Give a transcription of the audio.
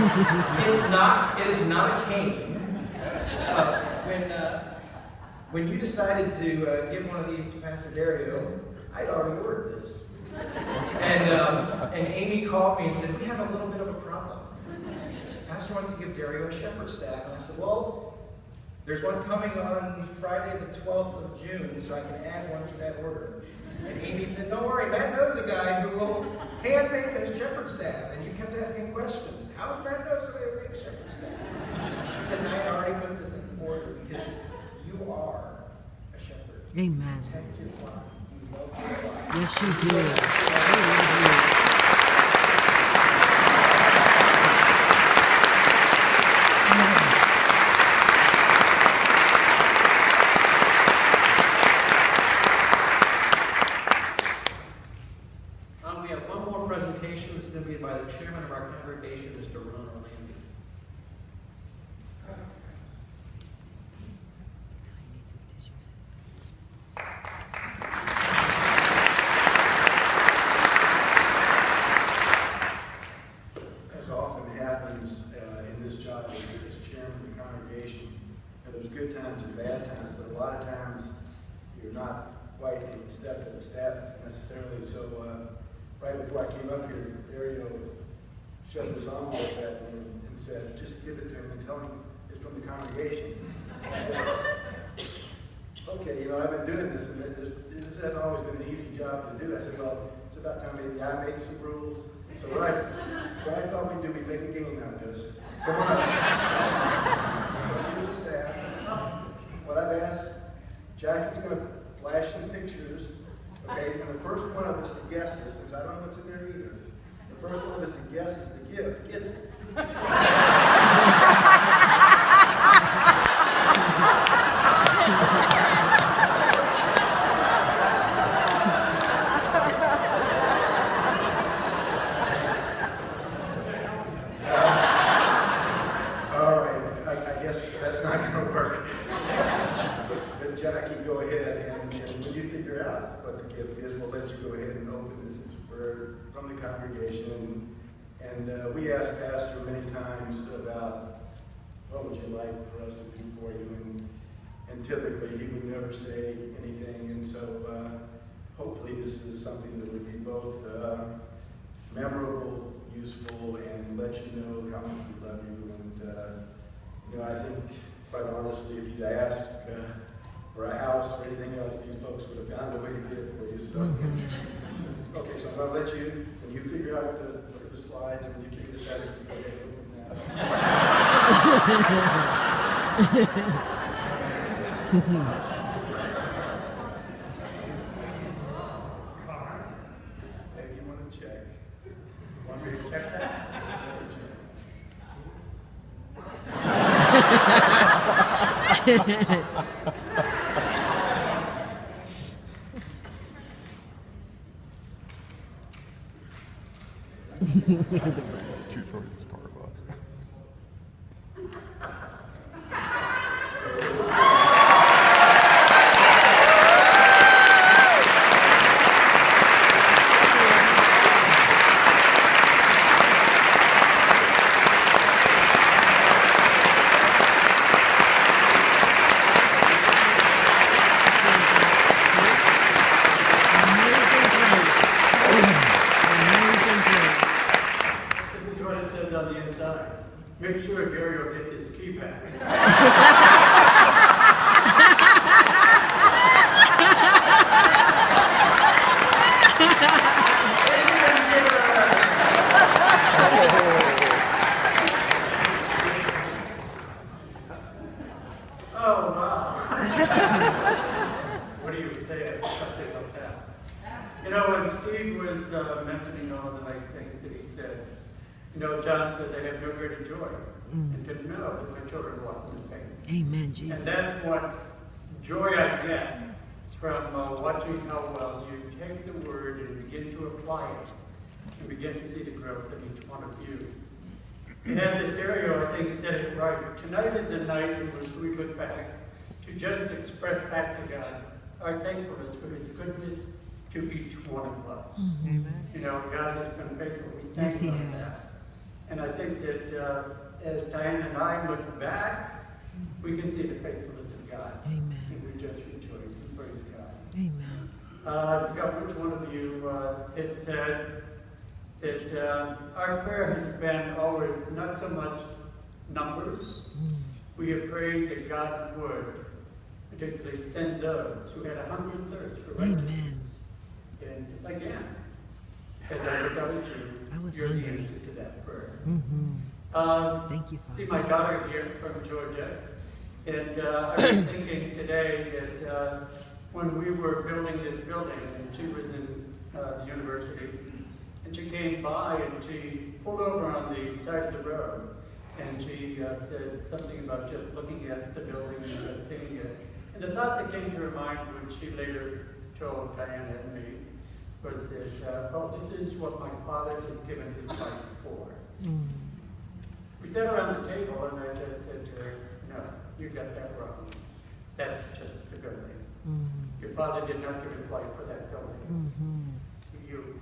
It is not a cane. When you decided to give one of these to Pastor Dario, I'd already ordered this. And Amy called me and said, we have a little bit of a problem. Pastor wants to give Dario a shepherd's staff. And I said, well, there's one coming on Friday the 12th of June, so I can add one to that order. And Amy said, don't worry, Matt knows a guy who will hand make a shepherd's staff. And you kept asking questions. How does Matt know somebody will make a shepherd's staff? Because I had already put this in order, because you are a shepherd. Amen. You protect your flock. You love your flock. Yes, you do. We have one more presentation. It's going to be by the chairman of our congregation, Mr. Ron Orlando. As often happens in this job as chairman of the congregation, there's good times and bad times, but a lot of times you're not quite in step with the staff necessarily. So right before I came up here, Dario showed this envelope at me and said, just give it to him and tell him it's from the congregation. I said, okay, I've been doing this, and this hasn't always been an easy job to do. I said, well, it's about time maybe I make some rules. So what I thought we'd do, we'd make a game out of this. Come on. Here's the staff. What I've asked, Jackie's going to flash some pictures, okay? And the first one of us that guesses, since I don't know what's in there either, the first one of us that guesses the gift gets it. That's not going to work. But Jackie, go ahead, and when you figure out what the gift is, we'll let you go ahead and open this from the congregation. And we asked Pastor many times about what would you like for us to do for you, and typically he would never say anything. And so hopefully this is something that would be both memorable, useful, and let you know how much we love you. And I think, quite honestly, if you'd asked for a house or anything else, these folks would have found a way to get it for you. So, okay, so I'm going to let you, when you figure out what are the slides, and when you figure this out, you can go ahead and open that. Maybe you want to check. Want me to check that? Too short this car was. Make sure Dario gets his key back. Oh, wow. What do you say about something like that? When Steve was mentioning all the nice things that he said, John said they have no greater joy and to know that my children walk in the faith. Amen, Jesus. And that's what joy I get from watching how well you take the word and begin to apply it and begin to see the growth in each one of you. And the Dario, I think, said it right. Tonight is the night in which we look back to just express back to God our thankfulness for his goodness to each one of us. Amen. God has been faithful. We sang Yes, he about has. that. And I think that as Diane and I look back, we can see the faithfulness of God. Amen. And we just rejoice and praise God. Amen. I forgot which one of you had said that our prayer has been always not so much numbers. We have prayed that God would particularly send those who had a hunger and thirst for righteousness. Amen. And again, as I look out at you, I was you're the hungry. answer to that prayer. Thank you, Father. See my daughter here from Georgia, and I was thinking today that when we were building this building, and she was in the university, and she came by and she pulled over on the side of the road, and she said something about just looking at the building and just seeing it. And the thought that came to her mind, which she later told Diana and me, was that, oh, this is what my father has given his life for. We sat around the table and I just said to her, no, you got that wrong. That's just the building. Your father did not give his life for that building. You.